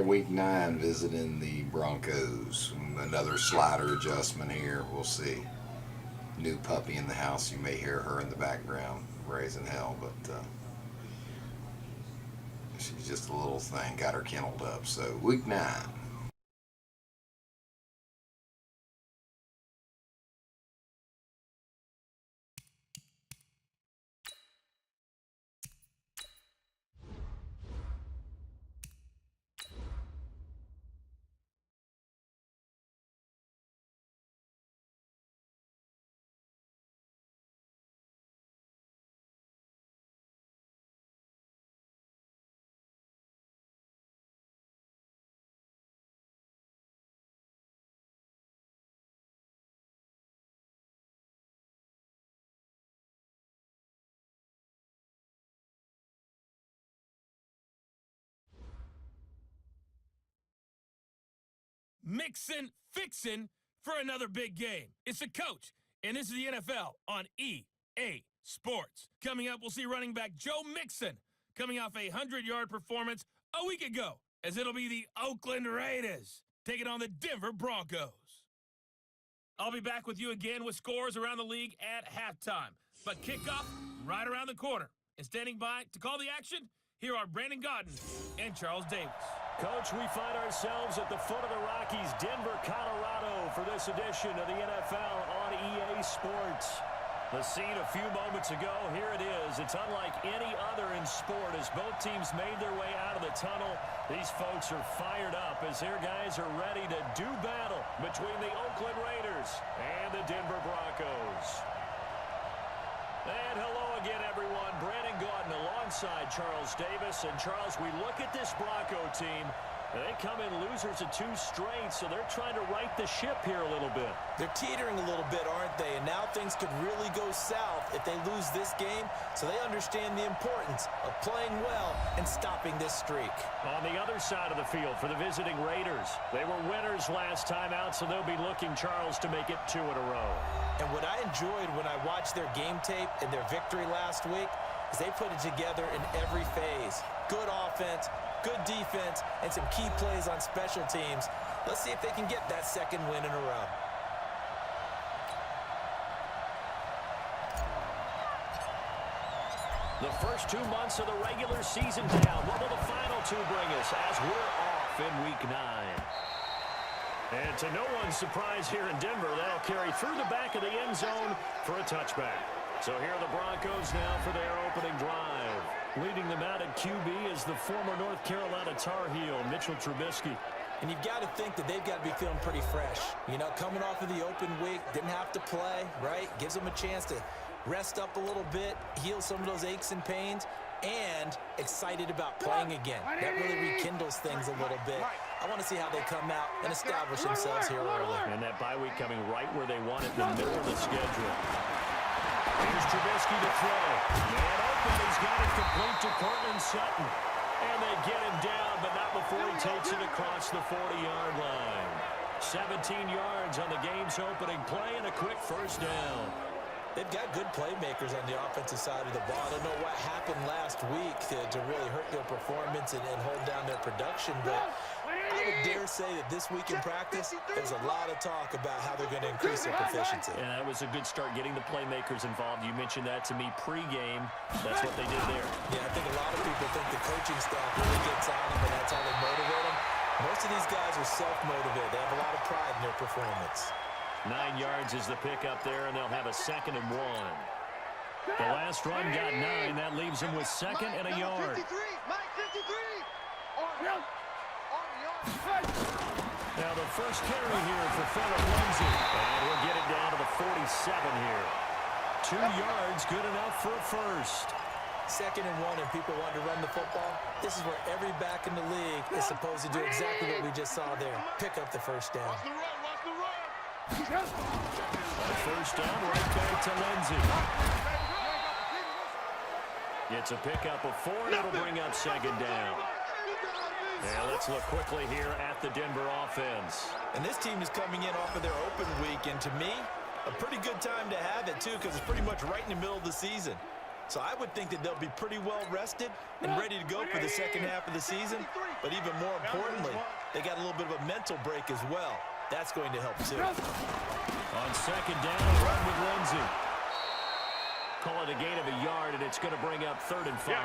week 9, visiting the Broncos. Another slider adjustment here. We'll see. New puppy in the house. You may hear her in the background raising hell, but she's just a little thing. Got her kenneled up. So week 9. Mixin', fixin' for another big game. It's the coach, and this is the NFL on EA Sports. Coming up, we'll see running back Joe Mixon coming off a 100-yard performance a week ago, as it'll be the Oakland Raiders taking on the Denver Broncos. I'll be back with you again with scores around the league at halftime, but kickoff right around the corner. And standing by to call the action, here are Brandon Godden and Charles Davis. Coach, we find ourselves at the foot of the Rockies, Denver, Colorado, for this edition of the NFL on EA Sports. The scene a few moments ago, here it is. It's unlike any other in sport as both teams made their way out of the tunnel. These folks are fired up as their guys are ready to do battle between the Oakland Raiders and the Denver Broncos. And hello again, everyone. Brandon Gaudin alongside Charles Davis. And, Charles, we look at this Bronco team. They come in losers of 2 straight, so they're trying to right the ship here a little bit. They're teetering a little bit, aren't they? And now things could really go south if they lose this game, so they understand the importance of playing well and stopping this streak. On the other side of the field for the visiting Raiders, they were winners last time out, so they'll be looking, Charles, to make it 2 in a row. And what I enjoyed when I watched their game tape and their victory last week is they put it together in every phase. Good offense, good defense, and some key plays on special teams. Let's see if they can get that 2nd win in a row. The first 2 months of the regular season down. What will the final 2 bring us as we're off in week 9? And to no one's surprise here in Denver, that'll carry through the back of the end zone for a touchback. So here are the Broncos now for their opening drive. Leading them out at QB is the former North Carolina Tar Heel, Mitchell Trubisky. And you've got to think that they've got to be feeling pretty fresh. You know, coming off of the open week, didn't have to play, right? Gives them a chance to rest up a little bit, heal some of those aches and pains, and excited about playing again. That really rekindles things a little bit. I want to see how they come out and establish themselves here early. And that bye week coming right where they want it in the middle of the schedule. Here's Trubisky to throw. Man open, he's got it complete to Cortland Sutton. And they get him down, but not before he takes it across the 40-yard line. 17 yards on the game's opening play and a quick first down. They've got good playmakers on the offensive side of the ball. I don't know what happened last week to really hurt their performance and hold down their production, but I would dare say that this week in practice, there's a lot of talk about how they're going to increase their proficiency. And that was a good start getting the playmakers involved. You mentioned that to me pregame. That's what they did there. Yeah, I think a lot of people think the coaching staff really gets on them, and that's how they motivate them. Most of these guys are self-motivated. They have a lot of pride in their performance. 9 yards is the pickup there, and they'll have a 2nd and 1. The last run got 9. That leaves them with 2nd and a yard. Now the first carry here for Phillip Lindsay. And we'll get it down to the 47 here. 2 yards, good enough for a first. 2nd and 1, and people want to run the football. This is where every back in the league is supposed to do exactly what we just saw there. Pick up the first down. First down, right back to Lindsay. It's a pickup of 4, and it'll bring up 2nd down. And let's look quickly here at the Denver offense. And this team is coming in off of their open week, and to me, a pretty good time to have it, too, because it's pretty much right in the middle of the season. So I would think that they'll be pretty well rested and ready to go for the second half of the season. But even more importantly, they got a little bit of a mental break as well. That's going to help too. On second down, run with Lindsey. Call it a gain of a yard, and it's going to bring up 3rd and 5.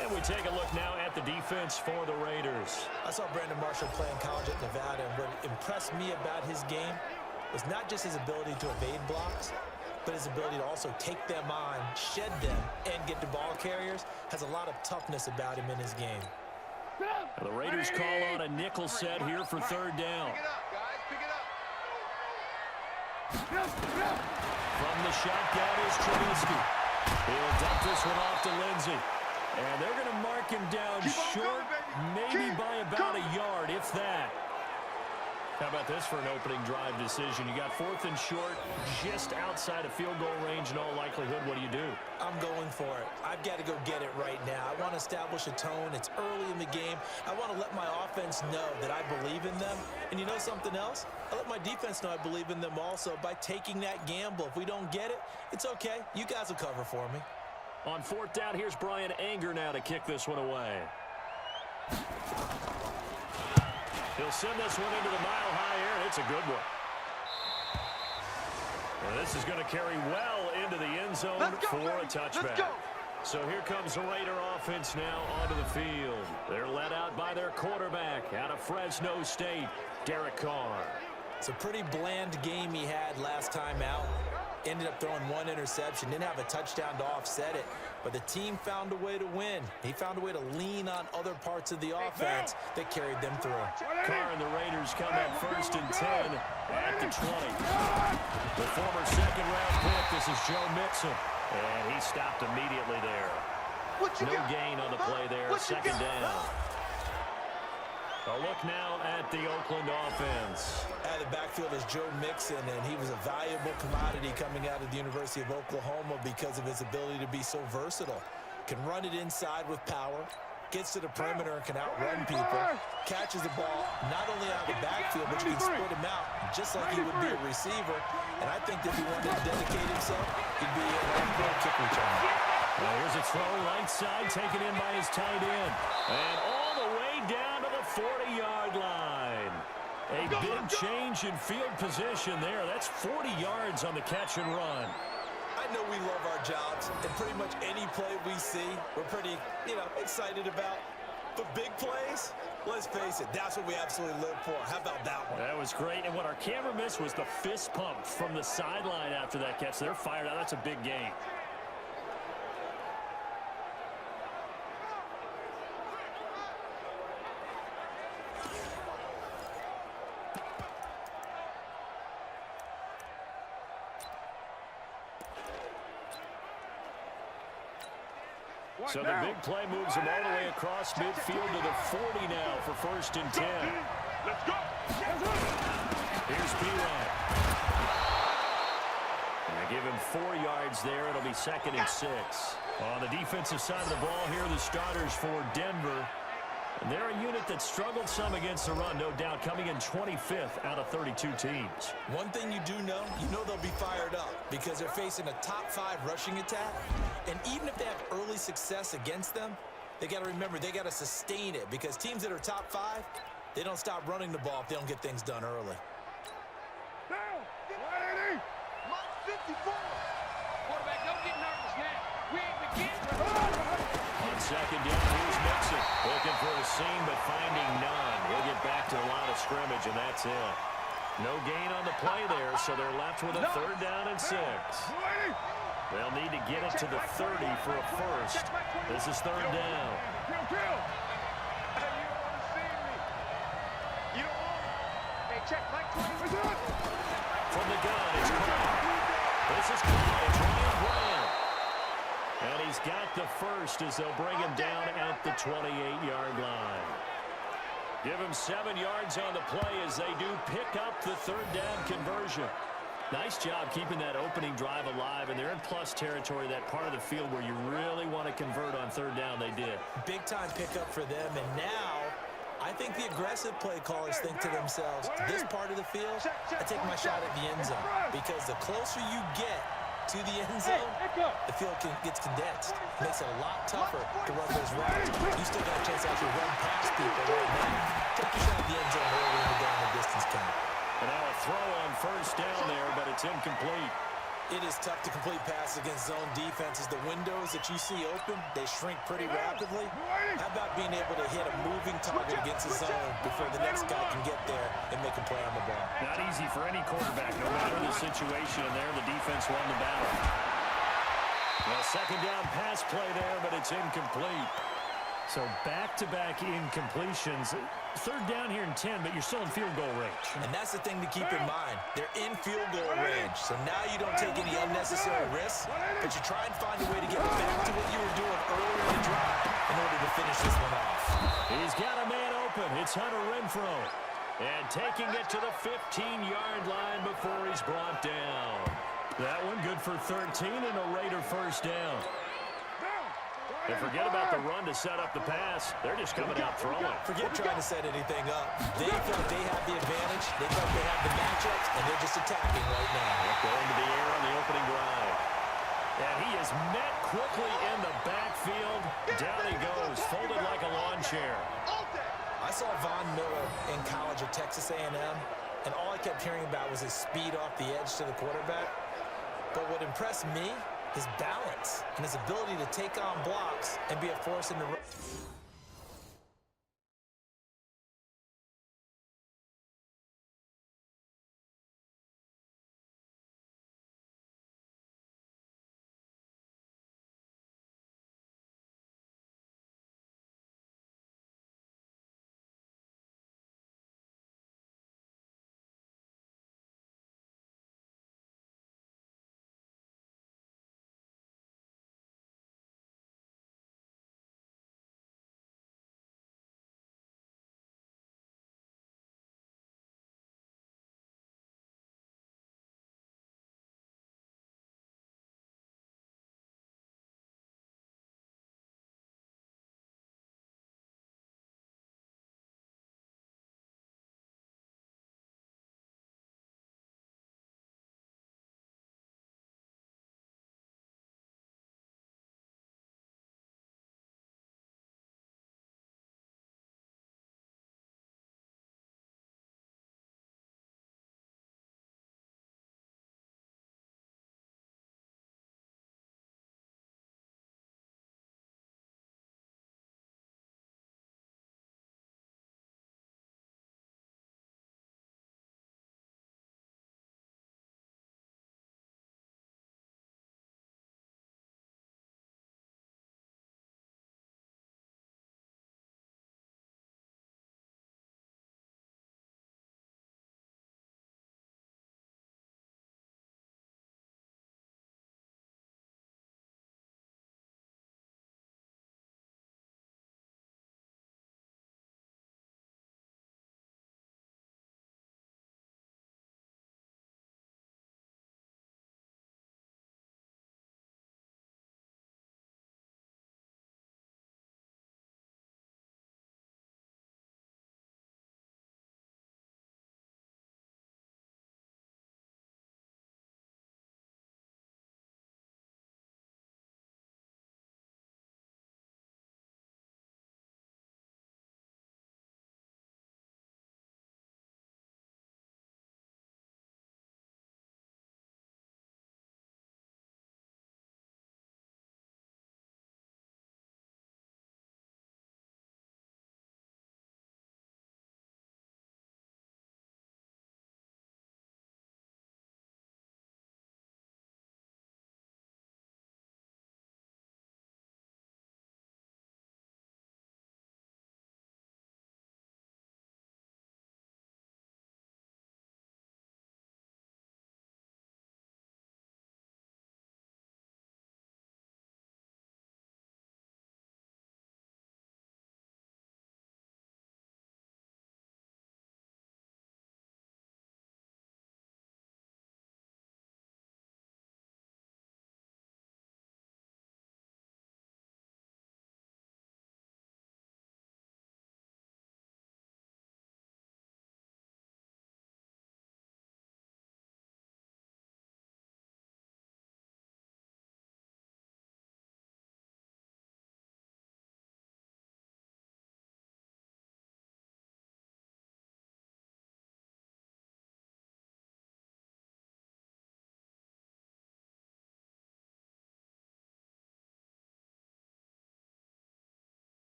And we take a look now at the defense for the Raiders. I saw Brandon Marshall play in college at Nevada, and what impressed me about his game was not just his ability to evade blocks, but his ability to also take them on, shed them, and get to ball carriers. Has a lot of toughness about him in his game. The Raiders call on a nickel set here for 3rd down. Pick it up, guys. Pick it up. From the shotgun is Trubisky. He'll dump this one off to Lindsey. And they're going to mark him down short, maybe by about a yard, if that. How about this for an opening drive decision? You got 4th and short, just outside of field goal range in all likelihood. What do you do? I'm going for it. I've got to go get it right now. I want to establish a tone. It's early in the game. I want to let my offense know that I believe in them. And you know something else? I let my defense know I believe in them also by taking that gamble. If we don't get it, it's okay. You guys will cover for me. On 4th down, here's Brian Anger now to kick this one away. He'll send this one into the mile-high air, and it's a good one. And this is going to carry well into the end zone for a touchback. So here comes the Raider offense now onto the field. They're led out by their quarterback out of Fresno State, Derek Carr. It's a pretty bland game he had last time out. Ended up throwing 1 interception, didn't have a touchdown to offset it, but the team found a way to win. He found a way to lean on other parts of the offense that carried them through. Carr and the Raiders come up 1st and 10 at the 20. The former 2nd-round pick, this is Joe Mixon, and he stopped immediately there. No gain on the play there, 2nd down. A look now at the Oakland offense. At the backfield is Joe Mixon, and he was a valuable commodity coming out of the University of Oklahoma because of his ability to be so versatile. Can run it inside with power, gets to the perimeter and can outrun people, catches the ball not only out of the backfield, but you can split him out just like he would be a receiver. And I think that if he wanted to dedicate himself, he'd be an all-pro kick returner. Well, here's a throw right side, taken in by his tight end. And all the way down to the 40-yard line. A big change in field position there. That's 40 yards on the catch and run. I know we love our jobs, and pretty much any play we see, we're pretty, excited about. But big plays, let's face it, that's what we absolutely live for. How about that one? That was great. And what our camera missed was the fist pump from the sideline after that catch. They're fired out. That's a big gain. So the big play moves them all the way across midfield to the 40 now for 1st and 10. Let's go. Here's P-Ryan. Give him 4 yards there. It'll be 2nd and 6. On the defensive side of the ball here, the starters for Denver. And they're a unit that struggled some against the run, no doubt, coming in 25th out of 32 teams. One thing you do know, they'll be fired up because they're facing a top 5 rushing attack. And even if they have early success against them, they got to remember they got to sustain it because teams that are top 5, they don't stop running the ball if they don't get things done early. Down. 180. 54. Quarterback, don't get nervous now. We ain't beginning. On 2nd down, here's Mixon. Looking for a seam, but finding none. He'll get back to the line of scrimmage, and that's it. No gain on the play there, so they're left with a 3rd down and 6. They'll need to get it to the 30 for a first. This is 3rd down. Hey, you don't want to see me. You don't want it. Hey, check Mike 20. From the gun, it's Carr. This is Carr trying Bryant. And he's got the first as they'll bring him down at the 28-yard line. Give him 7 yards on the play as they do pick up the 3rd down conversion. Nice job keeping that opening drive alive, and they're in plus territory, that part of the field where you really want to convert on 3rd down. They did. Big-time pickup for them, and now I think the aggressive play callers think to themselves, this part of the field, I take my shot at the end zone, because the closer you get to the end zone, the field gets condensed. It makes it a lot tougher to run those routes. You still got a chance to actually run past people right now. Take a shot at the end zone early in the down the distance count. And now a throw on first down there, but it's incomplete. It is tough to complete passes against zone defenses. The windows that you see open, they shrink pretty rapidly. How about being able to hit a moving target against the zone before the next guy can get there and make a play on the ball? Not easy for any quarterback, no matter the situation. And there, the defense won the battle. Well, second down pass play there, but it's incomplete. So back-to-back incompletions. Third down here in 10, but you're still in field goal range. And that's the thing to keep in mind. They're in field goal range. So now you don't take any unnecessary risks, but you try and find a way to get back to what you were doing earlier in the drive in order to finish this one off. He's got a man open. It's Hunter Renfrow. And taking it to the 15-yard line before he's brought down. That one good for 13 and a Raider first down. And forget about the run to set up the pass. They're just coming out throwing. Forget trying to set anything up. They feel like they have the advantage. They feel like they have the matchups, and they're just attacking right now. Going to the air on the opening drive. And he is met quickly in the backfield. Down he goes, folded like a lawn chair. I saw Von Miller in college at Texas A&M, and all I kept hearing about was his speed off the edge to the quarterback. But what impressed me, his balance and his ability to take on blocks and be a force in the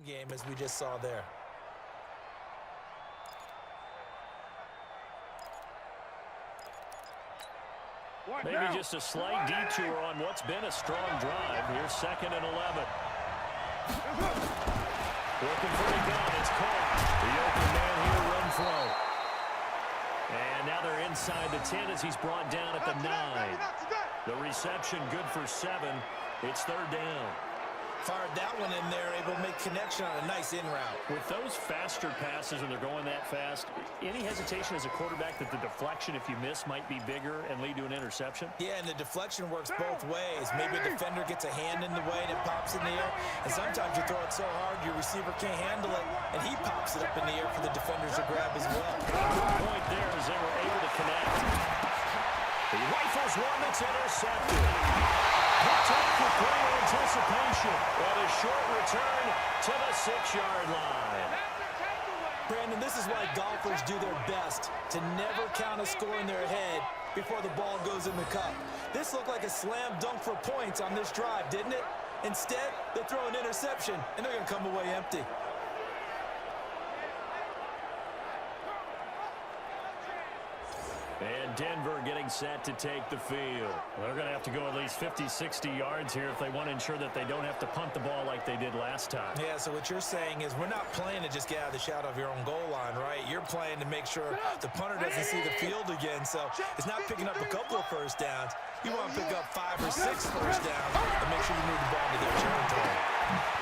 game as we just saw there. Maybe just a slight detour on what's been a strong drive. Here's 2nd and 11. Looking for the gun. It's caught. The open man here, run throw. And now they're inside the 10 as he's brought down at the 9. The reception good for 7. It's 3rd down. Fired that one in there, able to make connection on a nice in route. With those faster passes when they're going that fast, any hesitation as a quarterback that the deflection, if you miss, might be bigger and lead to an interception? Yeah, and the deflection works both ways. Maybe a defender gets a hand in the way and it pops in the air. And sometimes you throw it so hard your receiver can't handle it, and he pops it up in the air for the defenders to grab as well. The point there is they were able to connect. He rifles one that's intercepted. Picked up with great anticipation. And a short return to the 6-yard line. Brandon, this is why golfers do their best to never count a score in their head before the ball goes in the cup. This looked like a slam dunk for points on this drive, didn't it? Instead, they throw an interception, and they're going to come away empty. And Denver getting set to take the field. They're going to have to go at least 50, 60 yards here if they want to ensure that they don't have to punt the ball like they did last time. Yeah, so what you're saying is we're not playing to just get out of the shadow of your own goal line, right? You're playing to make sure the punter doesn't see the field again. So it's not picking up a couple of first downs. You want to pick up 5 or 6 first downs and make sure you move the ball to their territory.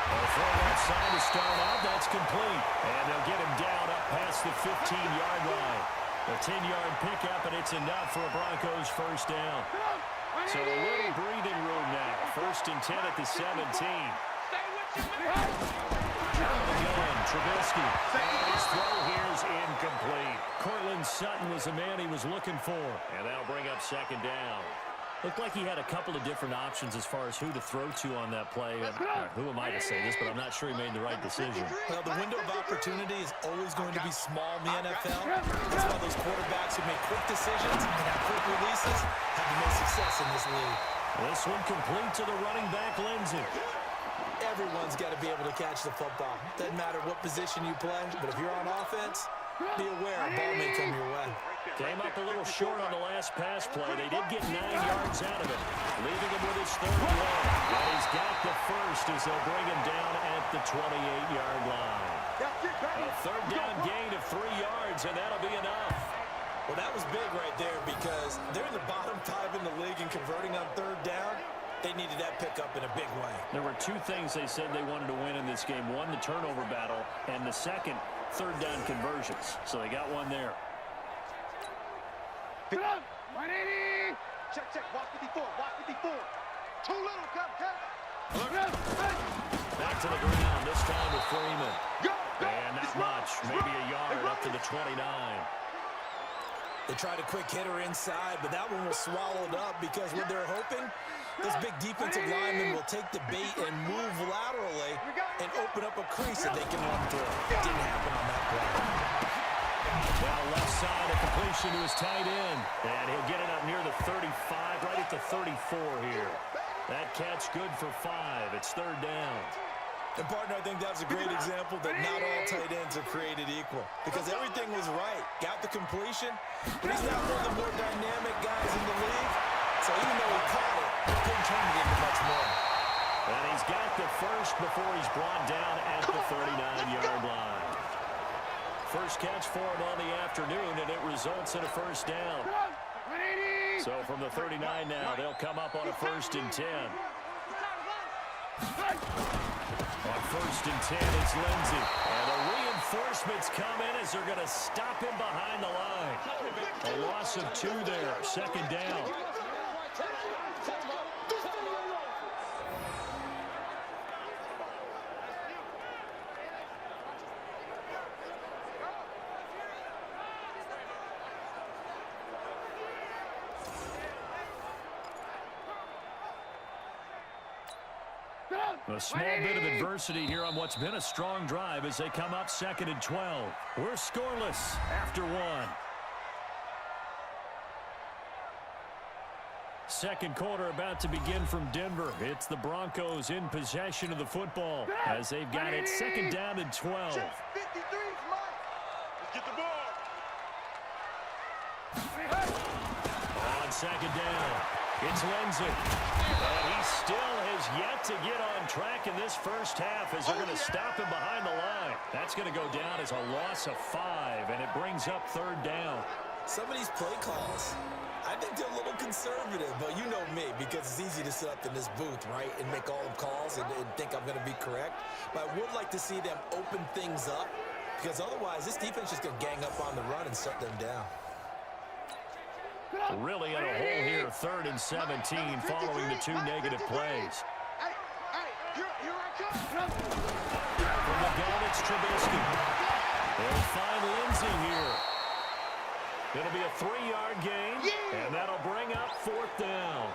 They'll throw that side to start out. That's complete. And they'll get him down up past the 15-yard line. A 10-yard pickup, and it's enough for a Broncos first down. So a little breathing room now. 1st and 10 at the 17. Again, Trubisky. And his throw here is incomplete. Cortland Sutton was the man he was looking for. And that'll bring up 2nd down. Looked like he had a couple of different options as far as who to throw to on that play. Who am I to say this, but I'm not sure he made the right decision. Well, the window of opportunity is always going to be small in the NFL. That's why those quarterbacks who make quick decisions and have quick releases have the most success in this league. This one complete to the running back, Lindsey. Everyone's got to be able to catch the football. Doesn't matter what position you play, but if you're on offense, be aware a ball may come your way. Came up a little short on the last pass play. They did get 9 yards out of it, leaving him with his 3rd and 1. And he's got the first as they'll bring him down at the 28-yard line. A 3rd down gain of 3 yards, and that'll be enough. Well, that was big right there because they're in the bottom 5 in the league and converting on 3rd down. They needed that pickup in a big way. There were 2 things they said they wanted to win in this game. One, the turnover battle, and the second, 3rd down conversions. So they got one there. Get up! 180! Check, check. Walk 54. Walk 54. Too little. Come. Back to the ground, this time with Freeman. And not much. Maybe a yard up to the 29. They tried a quick hitter inside, but that one was swallowed up because what they're hoping, this big defensive lineman will take the bait and move laterally and open up a crease that they can run through. It didn't happen on that play. Now left side, a completion to his tight end. And he'll get it up near the 35, right at the 34 here. That catch good for 5. It's 3rd down. And, partner, I think that's a great example that not all tight ends are created equal because everything was right. Got the completion, but he's not one of the more dynamic guys in the league. So even though he caught it, he couldn't turn it into much more. And he's got the first before he's brought down at the 39-yard line. First catch for him on the afternoon, and it results in a first down. So from the 39 now, they'll come up on a 1st and 10. On 1st and 10, it's Lindsey. And the reinforcements come in as they're going to stop him behind the line. A loss of 2 there, 2nd down. A small bit of adversity here on what's been a strong drive as they come up 2nd and 12. We're scoreless after 1. Second quarter about to begin from Denver. It's the Broncos in possession of the football as they've got it second down and 12. 53 is mine. Let's get the ball. On second down, it's Lindsay. And he still has yet to get on track in this first half as they're going to stop him behind the line. That's going to go down as a loss of 5, and it brings up third down. Some of these play calls, I think they're a little conservative, but you know me, because it's easy to sit up in this booth, right, and make all the calls and think I'm going to be correct. But I would like to see them open things up, because otherwise this defense is just going to gang up on the run and shut them down. Really in a hole here, 3rd and 17 following the 2 negative plays. Here I come. From the gun, it's Trubisky. They'll find Lindsay here. It'll be a 3-yard gain, and that'll bring up 4th down.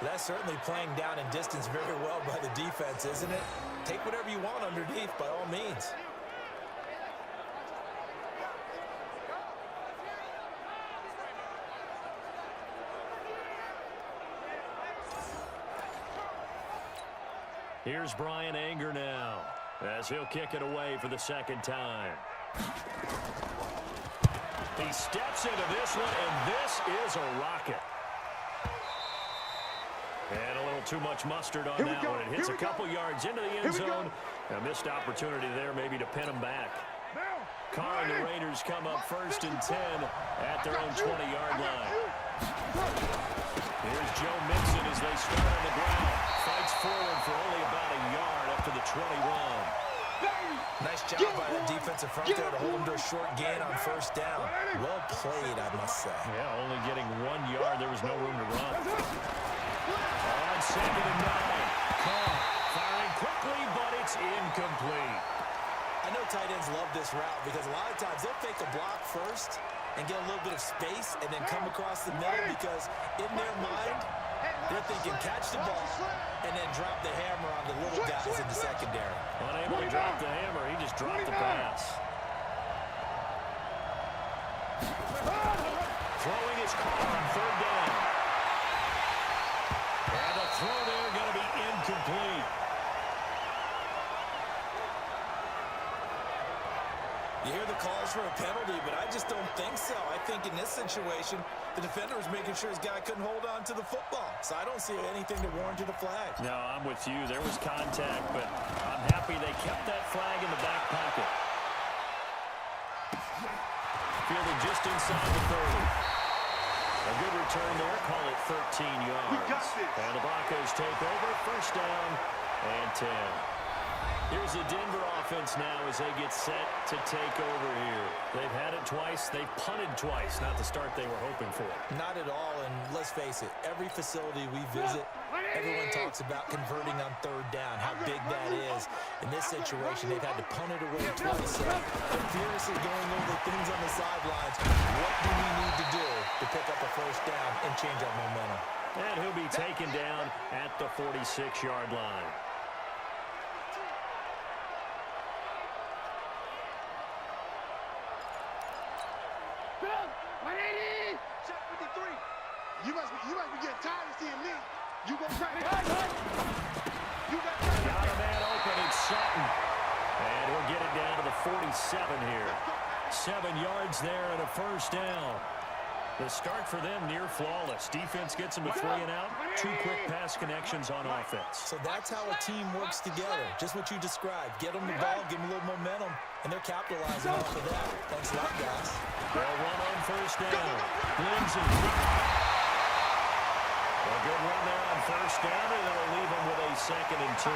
That's certainly playing down in distance very well by the defense, isn't it? Take whatever you want underneath, by all means. Here's Brian Anger now as he'll kick it away for the second time. He steps into this one, and this is a rocket. And a little too much mustard on that one. It hits a couple yards into the end zone. A missed opportunity there maybe to pin him back. Carr and the Raiders come up 1st and 10 at their own 20-yard line. Here's Joe Mixon as they start on the ground. Fights forward for only about a yard up to the 21. Nice job by the defensive front there to hold him to a short gain on 1st down. Well played, I must say. Yeah, only getting 1 yard. There was no room to run. On 2nd and 9. Carr firing quickly, but it's incomplete. I know tight ends love this route because a lot of times they'll fake a block first and get a little bit of space and then come across the middle because in their mind, they're thinking catch the ball and then drop the hammer on the little guys in the secondary. Unable to drop the hammer, he just dropped the pass. Throwing his Carr on 3rd down. And the throw there going to be incomplete. You hear the calls for a penalty, but I just don't think so. I think in this situation, the defender was making sure his guy couldn't hold on to the football. So I don't see anything to warrant the flag. No, I'm with you. There was contact, but I'm happy they kept that flag in the back pocket. Fielded just inside the 30. A good return there. Call it 13 yards. And the Broncos take over. 1st down and 10. Here's the Denver offense now as they get set to take over here. They've had it twice. They've punted twice. Not the start they were hoping for. Not at all, and let's face it, every facility we visit, everyone talks about converting on 3rd down, how big that is. In this situation, they've had to punt it away twice. They're furiously going over things on the sidelines. What do we need to do to pick up a 1st down and change our momentum? And he'll be taken down at the 46-yard line. Check 53. You must be getting tired of seeing me. You gonna crack it. You got a man open. It's Sutton. And he'll get it down to the 47 here. 7 yards there and a 1st down. The start for them near flawless. Defense gets them to 3 and out. 2 quick pass connections on offense. So that's how a team works together. Just what you described. Get them the ball, give them a little momentum, and they're capitalizing off of that. Thanks a lot, guys. They'll run on 1st down. Lindsay. A good run there on 1st down, and it'll leave them with a 2nd and 2.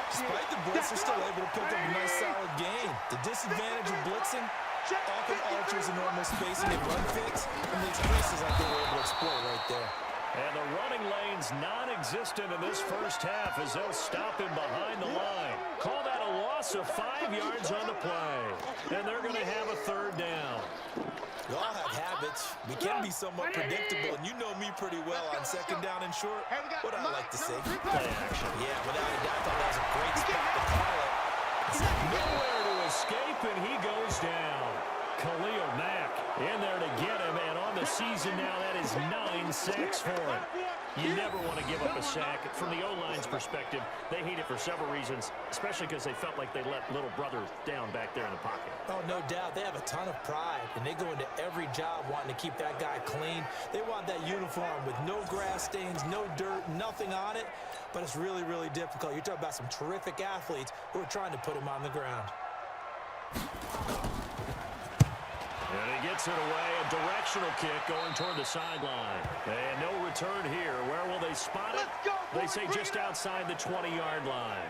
Despite the blitz, they're still able to pick up a nice solid gain. The disadvantage of blitzing often alters the normal spacing and run fix, and the expresses like they were able to exploit right there. And the running lane's non-existent in this first half as they'll stop him behind the line. Call that a loss of 5 yards on the play. And they're going to have a 3rd down. We all have habits. We can be somewhat predictable, and you know me pretty well on 2nd down and short. What I like to say. Play action. Yeah, without a doubt, I thought that was a great spot to call it. Nowhere to escape, and he goes down. Khalil Mack in there to get him, and on the season now, that is 9 sacks for him. You never want to give up a sack. From the O-line's perspective, they hate it for several reasons, especially because they felt like they let little brother down back there in the pocket. Oh, no doubt. They have a ton of pride, and they go into every job wanting to keep that guy clean. They want that uniform with no grass stains, no dirt, nothing on it, but it's really, really difficult. You're talking about some terrific athletes who are trying to put him on the ground. And he gets it away, a directional kick going toward the sideline. And no return here. Where will they spot it? They say just outside the 20-yard line.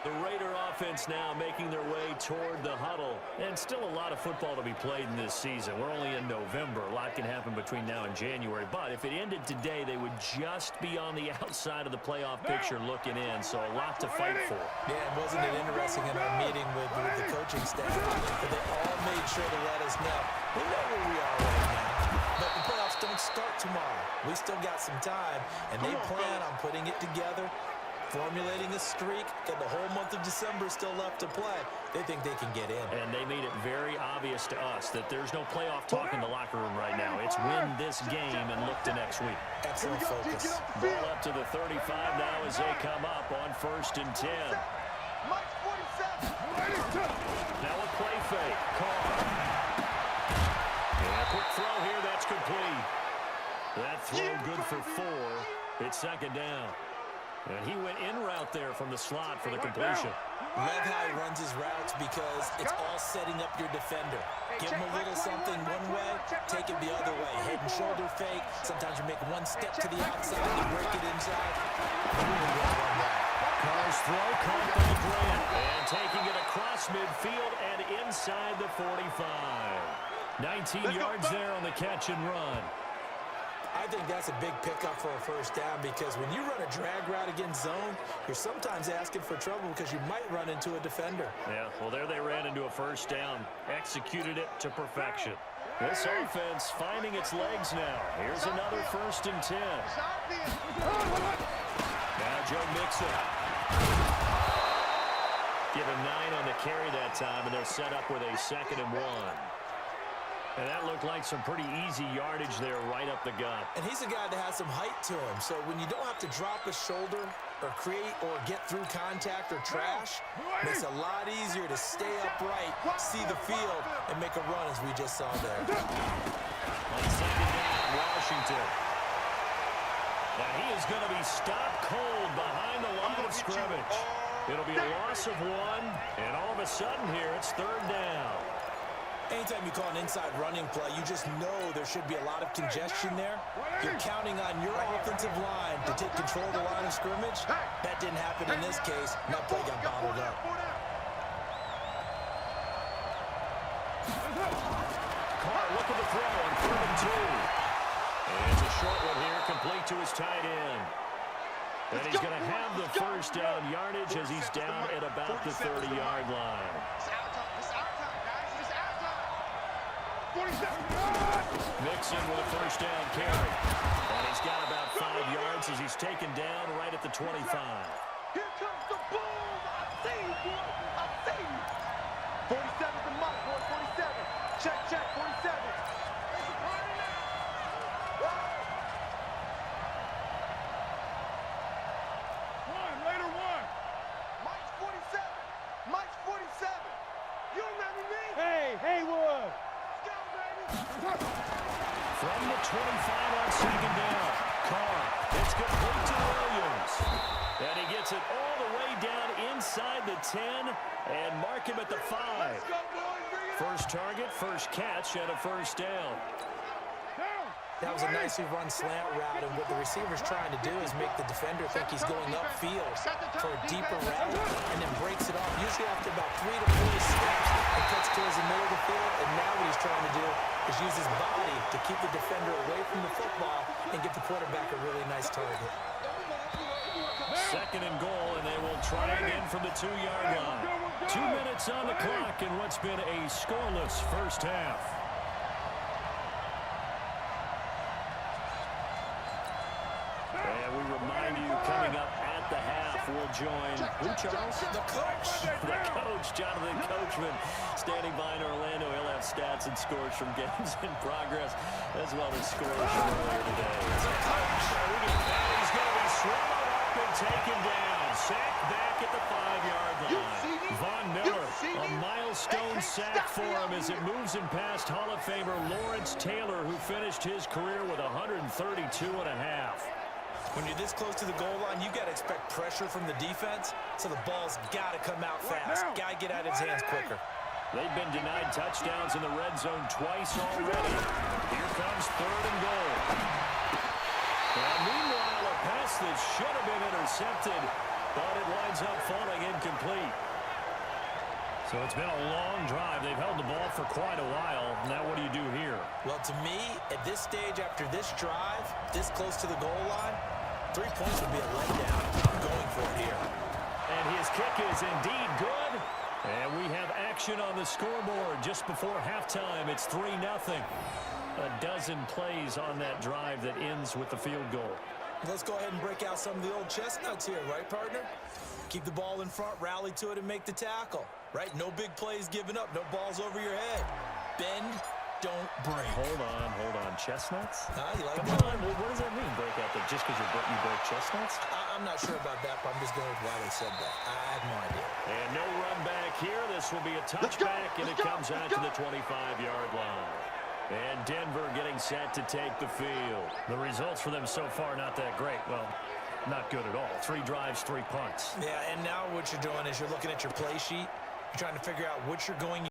The Raider offense now making their way toward the huddle. And still a lot of football to be played in this season. We're only in November. A lot can happen between now and January. But if it ended today, they would just be on the outside of the playoff picture looking in. So a lot to fight for. Yeah, and wasn't it interesting in our meeting with the coaching staff that they all made sure to let us know, we know where we are right now. But the playoffs don't start tomorrow. We still got some time, and they plan on putting it together, formulating a streak, got the whole month of December still left to play. They think they can get in. And they made it very obvious to us that there's no playoff talk in the locker room right now. It's win this game and look to next week. Excellent focus. Ball up to the 35 now as they come up on 1st and 10. Now a play fake. Carr. And a quick throw here, that's complete. That throw good for 4. It's 2nd down. And he went in route there from the slot for the completion. Love how he runs his routes because it's all setting up your defender. Give him a little something one way, take it the other way. Head and shoulder fake. Sometimes you make one step to the outside and break it inside. Really well run that. Carr's throw caught by Grant. And taking it across midfield and inside the 45. 19 yards there on the catch and run. I think that's a big pickup for a first down because when you run a drag route against zone, you're sometimes asking for trouble because you might run into a defender. Yeah, well, there they ran into a first down. Executed it to perfection. This offense finding its legs now. Here's another 1st and 10. Now Joe Mixon. Give him 9 on the carry that time, and they're set up with a 2nd and 1. And that looked like some pretty easy yardage there right up the gut. And he's a guy that has some height to him. So when you don't have to drop a shoulder or create or get through contact or trash, it makes it a lot easier to stay upright, see the field, and make a run as we just saw there. On 2nd down, Washington. And he is going to be stopped cold behind the line of scrimmage. It'll be a loss of 1, and all of a sudden here, it's 3rd down. Anytime you call an inside running play, you just know there should be a lot of congestion there. You're counting on your offensive line to take control of the line of scrimmage. That didn't happen in this case, and that play got bottled up. Carr looking to throw on 3rd and 2. And it's a short one here, complete to his tight end. And he's going to have the first down yardage as he's down at about the 30-yard line. Mixon with a first down carry. And he's got about 5 yards as he's taken down right at the 25. Here comes the boom. I see you, boy. I see you. 47 to Mike, boy. 47. Check, 47. Raider one. Mike's 47. Mike's 47. You remember me? Hey, Haywood. From the 25 on 2nd down. Carr, it's complete to Williams. And he gets it all the way down inside the 10 and mark him at the 5. First target, first catch, and a first down. That was a nicely run slant route, and what the receiver's trying to do is make the defender think he's going upfield for a deeper route and then breaks it off. Usually after about 3 to 4 steps, it cuts towards the middle of the field, and now what he's trying to do is use his body to keep the defender away from the football and give the quarterback a really nice target. 2nd and goal, and they will try again from the 2-yard line. 2 minutes on the clock in what's been a scoreless first half. And we remind you, coming up at the half, we'll will join who, Charles? The coach. The coach, Jonathan Coachman, standing by in Orlando. He'll have stats and scores from games in progress, as well as scores from earlier today. He's going to be swallowed up and taken down. Sacked back at the 5-yard line. Von Miller, a milestone sack for him as it moves him past Hall of Famer Lawrence Taylor, who finished his career with 132.5. When you're this close to the goal line, you got to expect pressure from the defense, so the ball's got to come out fast. Got to get out of his hands quicker. They've been denied touchdowns in the red zone twice already. Here comes 3rd and goal. And meanwhile, a pass that should have been intercepted, but it winds up falling incomplete. So it's been a long drive. They've held the ball for quite a while. Now what do you do here? Well, to me, at this stage after this drive, this close to the goal line, 3 points would be a letdown. I'm going for it here. And his kick is indeed good. And we have action on the scoreboard just before halftime. It's 3-0. A dozen plays on that drive that ends with the field goal. Let's go ahead and break out some of the old chestnuts here, right, partner? Keep the ball in front, rally to it, and make the tackle. Right? No big plays given up, no balls over your head. Bend, don't break. Hold on. Chestnuts? You like Come that? on, what does that mean, break out there? Just because you break chestnuts? I'm not sure about that, but I'm just going with why they said that. I have no idea. And no run back here. This will be a touchback, and it comes out to the 25-yard line. And Denver getting set to take the field. The results for them so far not that great. Well, not good at all. 3 drives, 3 punts. Yeah, and now what you're doing is you're looking at your play sheet. You're trying to figure out what you're going